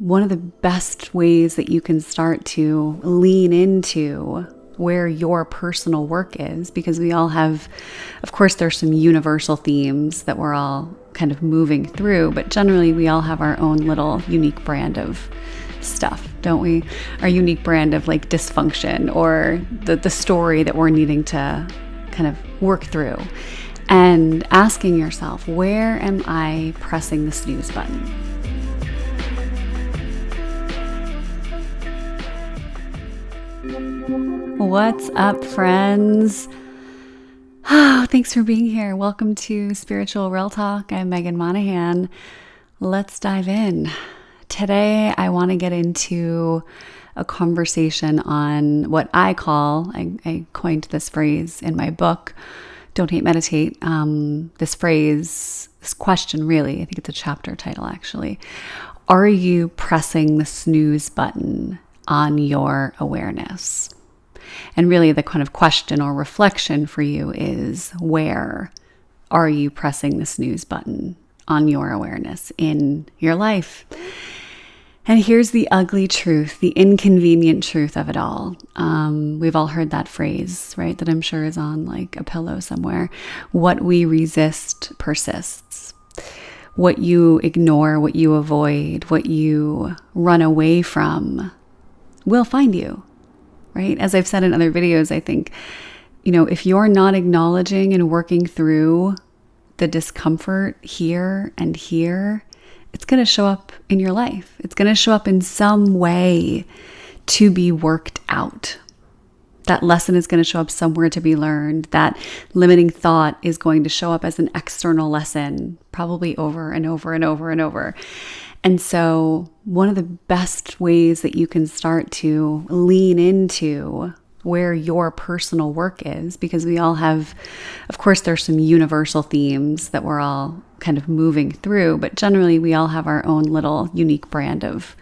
one of the best ways that you can start to lean into where your personal work is, because we all have, of course, there's some universal themes that we're all kind of moving through, but generally we all have our own little unique brand of stuff, don't we? Our unique brand of like dysfunction or the story that we're needing to kind of work through. And asking yourself, where am I pressing the snooze button? What's up, friends? Oh, thanks for being here. Welcome to Spiritual Real Talk. I'm Megan Monahan. Let's dive in. Today, I want to get into a conversation on what I call, I coined this phrase in my book, Don't Hate, Meditate. This phrase, this question really, I think it's a chapter title actually. Are you pressing the snooze button on your awareness? And really the kind of question or reflection for you is, where are you pressing the snooze button on your awareness in your life? And here's the ugly truth, the inconvenient truth of it all. We've all heard that phrase, right? That I'm sure is on like a pillow somewhere. What we resist persists. What you ignore, what you avoid, what you run away from will find you. Right? As I've said in other videos, I think, if you're not acknowledging and working through the discomfort here and here, it's going to show up in your life. It's going to show up in some way to be worked out. That lesson is going to show up somewhere to be learned. That limiting thought is going to show up as an external lesson, probably over and over and over and over. And so one of the best ways that you can start to lean into where your personal work is, because we all have, of course, there's some universal themes that we're all kind of moving through, but generally we all have our own little unique brand of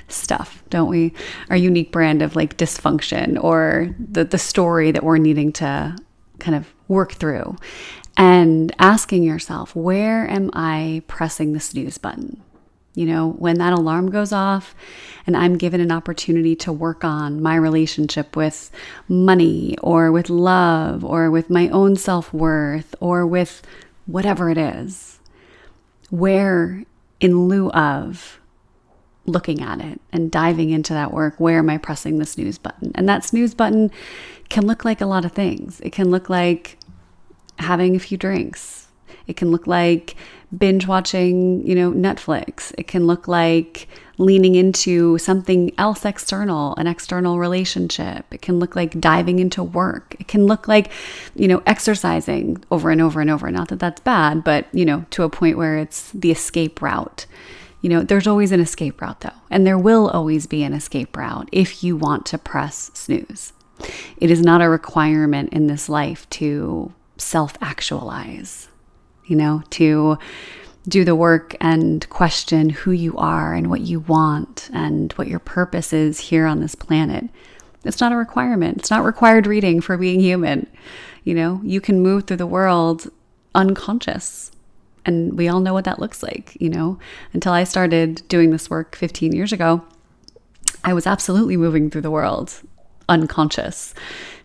stuff, don't we? Our unique brand of like dysfunction or the story that we're needing to kind of work through. And asking yourself, where am I pressing the snooze button? When that alarm goes off and I'm given an opportunity to work on my relationship with money or with love or with my own self-worth or with whatever it is, where in lieu of looking at it and diving into that work, where am I pressing the snooze button? And that snooze button can look like a lot of things. It can look like having a few drinks. It can look like binge watching, Netflix. It can look like leaning into something else external, an external relationship. It can look like diving into work. It can look like, exercising over and over and over. Not that that's bad, but, to a point where it's the escape route. There's always an escape route though. And there will always be an escape route if you want to press snooze. It is not a requirement in this life to self-actualize. To do the work and question who you are and what you want and what your purpose is here on this planet. It's not a requirement. It's not required reading for being human. You can move through the world unconscious. And we all know what that looks like, Until I started doing this work 15 years ago, I was absolutely moving through the world unconscious,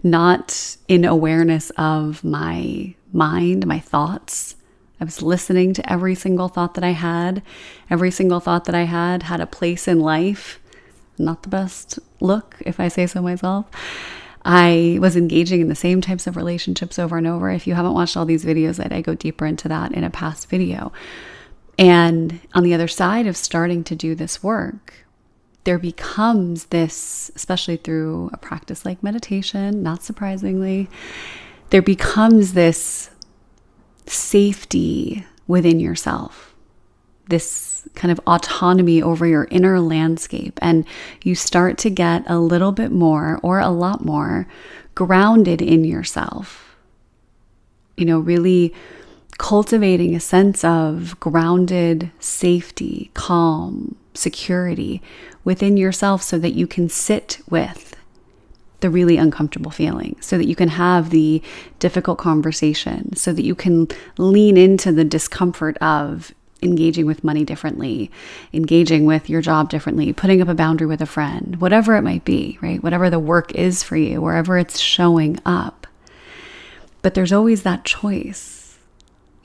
not in awareness of my mind, my thoughts. I was listening to every single thought that I had. Every single thought that I had a place in life. Not the best look, if I say so myself. I was engaging in the same types of relationships over and over. If you haven't watched all these videos, I go deeper into that in a past video. And on the other side of starting to do this work, there becomes this, especially through a practice like meditation, not surprisingly, there becomes this safety within yourself, this kind of autonomy over your inner landscape. And you start to get a little bit more or a lot more grounded in yourself, really cultivating a sense of grounded safety, calm, security within yourself so that you can sit with the really uncomfortable feeling, so that you can have the difficult conversation, so that you can lean into the discomfort of engaging with money differently, engaging with your job differently, putting up a boundary with a friend, whatever it might be, right? Whatever the work is for you, wherever it's showing up. But there's always that choice.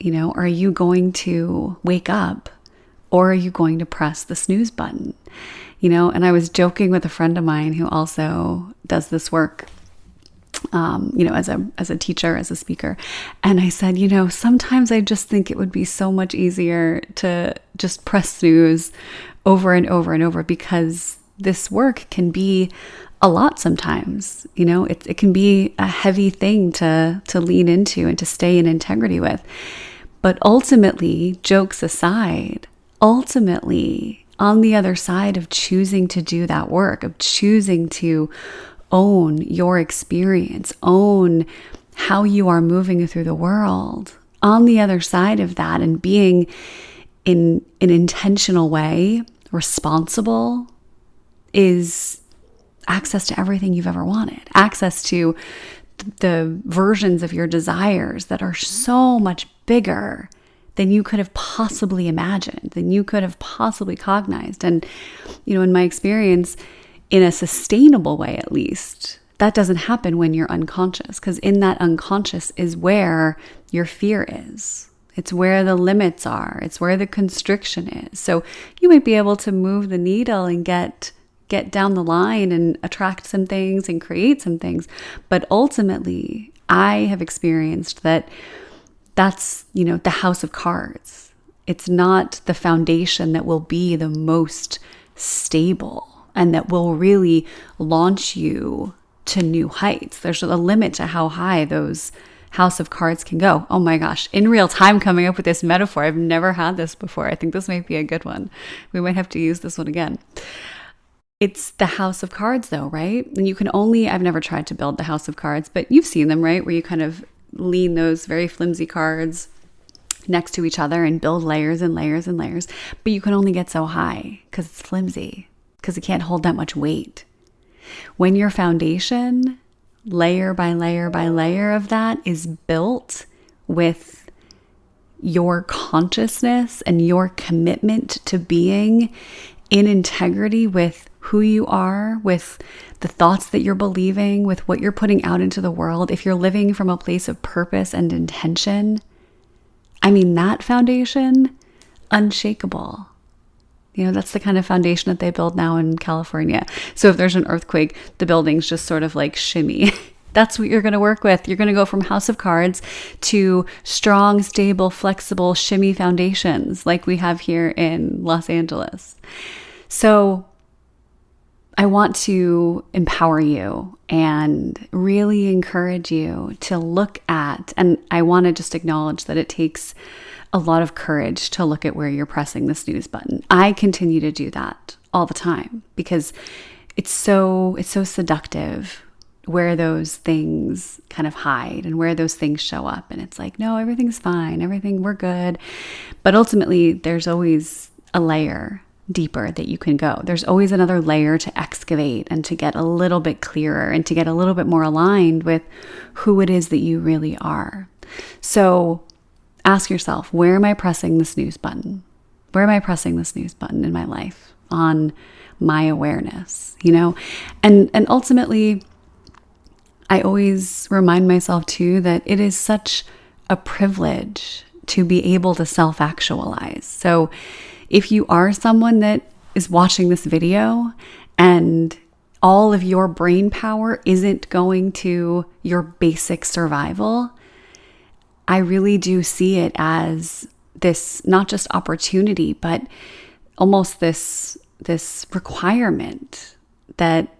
Are you going to wake up or are you going to press the snooze button? And I was joking with a friend of mine who also does this work, as a teacher, as a speaker. And I said, sometimes I just think it would be so much easier to just press snooze over and over and over, because this work can be a lot sometimes. It can be a heavy thing to lean into and to stay in integrity with. But ultimately, jokes aside, on the other side of choosing to do that work, of choosing to own your experience, own how you are moving through the world, on the other side of that, and being in an intentional way, responsible, is access to everything you've ever wanted, access to the versions of your desires that are so much bigger than you could have possibly imagined, than you could have possibly cognized. And, in my experience, in a sustainable way, at least, that doesn't happen when you're unconscious, because in that unconscious is where your fear is. It's where the limits are. It's where the constriction is. So you might be able to move the needle and get down the line and attract some things and create some things. But ultimately, I have experienced that that's, the house of cards. It's not the foundation that will be the most stable and that will really launch you to new heights. There's a limit to how high those house of cards can go. Oh my gosh, in real time coming up with this metaphor. I've never had this before. I think this might be a good one. We might have to use this one again. It's the house of cards though, right? And I've never tried to build the house of cards, but you've seen them, right? Where you kind of lean those very flimsy cards next to each other and build layers and layers and layers. But you can only get so high because it's flimsy, because it can't hold that much weight. When your foundation, layer by layer by layer of that, is built with your consciousness and your commitment to being in integrity with who you are, with the thoughts that you're believing, with what you're putting out into the world, if you're living from a place of purpose and intention, that foundation, unshakable. That's the kind of foundation that they build now in California. So if there's an earthquake, the buildings just sort of like shimmy. That's what you're going to work with. You're going to go from house of cards to strong, stable, flexible, shimmy foundations like we have here in Los Angeles. So I want to empower you and really encourage you to look at, and I want to just acknowledge that it takes a lot of courage to look at where you're pressing the snooze button. I continue to do that all the time because it's so seductive where those things kind of hide and where those things show up. And it's like, no, everything's fine. We're good. But ultimately, there's always a layer deeper that you can go. There's always another layer to excavate and to get a little bit clearer and to get a little bit more aligned with who it is that you really are. So ask yourself, where am I pressing the snooze button? Where am I pressing the snooze button in my life on my awareness, And ultimately, I always remind myself too that it is such a privilege to be able to self-actualize. So if you are someone that is watching this video and all of your brain power isn't going to your basic survival, I really do see it as this, not just opportunity, but almost this requirement that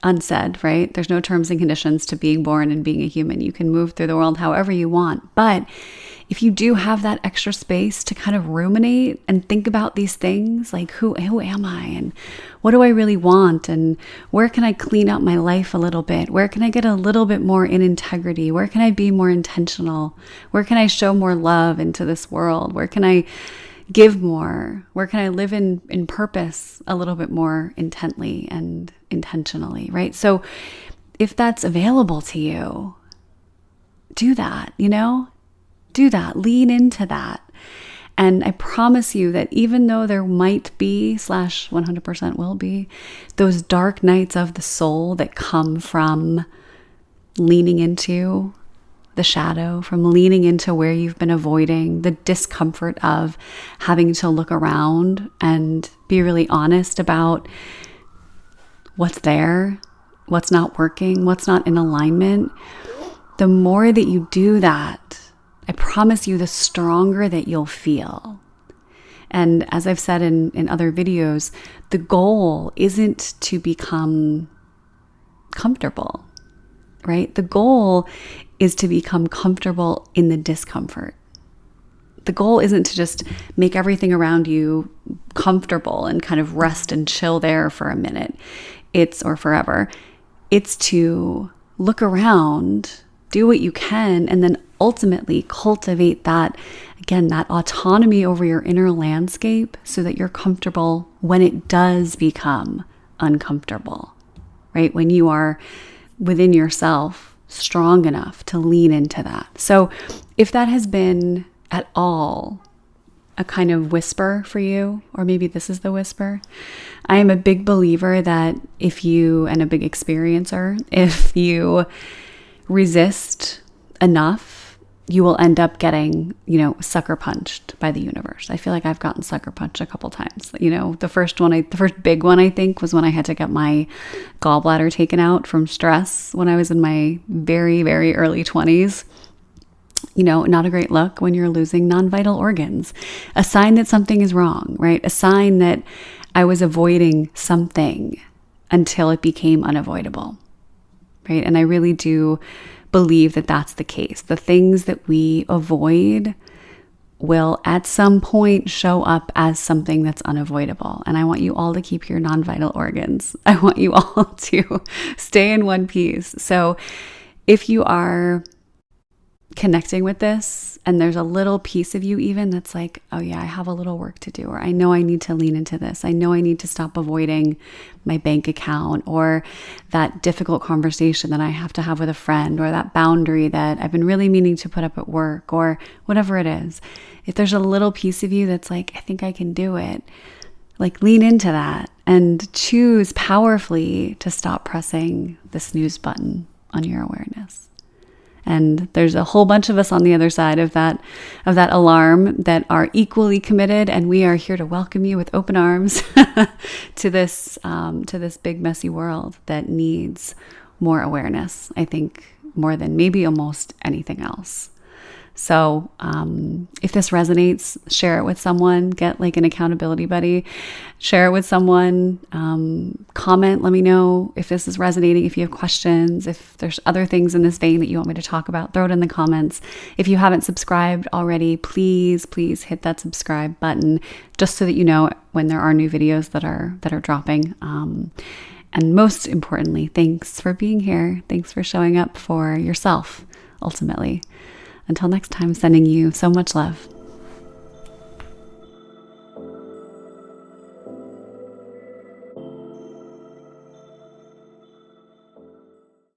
unsaid, right? There's no terms and conditions to being born and being a human. You can move through the world however you want. But if you do have that extra space to kind of ruminate and think about these things, like who am I and what do I really want and where can I clean up my life a little bit? Where can I get a little bit more in integrity? Where can I be more intentional? Where can I show more love into this world? Where can I give more? Where can I live in purpose a little bit more intently and intentionally, right? So if that's available to you, do that, do that, lean into that. And I promise you that even though there might be / 100% will be those dark nights of the soul that come from leaning into the shadow, from leaning into where you've been avoiding, the discomfort of having to look around and be really honest about what's there, what's not working, what's not in alignment. The more that you do that, I promise you, the stronger that you'll feel. And as I've said in other videos, the goal isn't to become comfortable, right? The goal is to become comfortable in the discomfort. The goal isn't to just make everything around you comfortable and kind of rest and chill there for a minute. Or forever. It's to look around, do what you can, and then ultimately cultivate that, again, that autonomy over your inner landscape so that you're comfortable when it does become uncomfortable, right? When you are within yourself strong enough to lean into that. So if that has been at all a kind of whisper for you, or maybe this is the whisper, I am a big believer that and a big experiencer, if you resist enough, you will end up getting, sucker punched by the universe. I feel like I've gotten sucker punched a couple times. The first big one, I think, was when I had to get my gallbladder taken out from stress when I was in my very, very early 20s. Not a great look when you're losing non-vital organs. A sign that something is wrong, right? A sign that I was avoiding something until it became unavoidable, right? And I really do believe that that's the case. The things that we avoid will at some point show up as something that's unavoidable. And I want you all to keep your non-vital organs. I want you all to stay in one piece. So if you are connecting with this and there's a little piece of you even that's like, oh yeah, I have a little work to do, or I know I need to lean into this. I know I need to stop avoiding my bank account, or that difficult conversation that I have to have with a friend, or that boundary that I've been really meaning to put up at work, or whatever it is. If there's a little piece of you that's like, I think I can do it, like lean into that and choose powerfully to stop pressing the snooze button on your awareness. And there's a whole bunch of us on the other side of that alarm that are equally committed, and we are here to welcome you with open arms to this big messy world that needs more awareness. I think more than maybe almost anything else. So if this resonates, share it with someone, get like an accountability buddy, share it with someone, comment, let me know if this is resonating, if you have questions, if there's other things in this vein that you want me to talk about, throw it in the comments. If you haven't subscribed already, please hit that subscribe button just so that you know when there are new videos that are dropping. And most importantly, thanks for being here. Thanks for showing up for yourself, ultimately. Until next time, sending you so much love.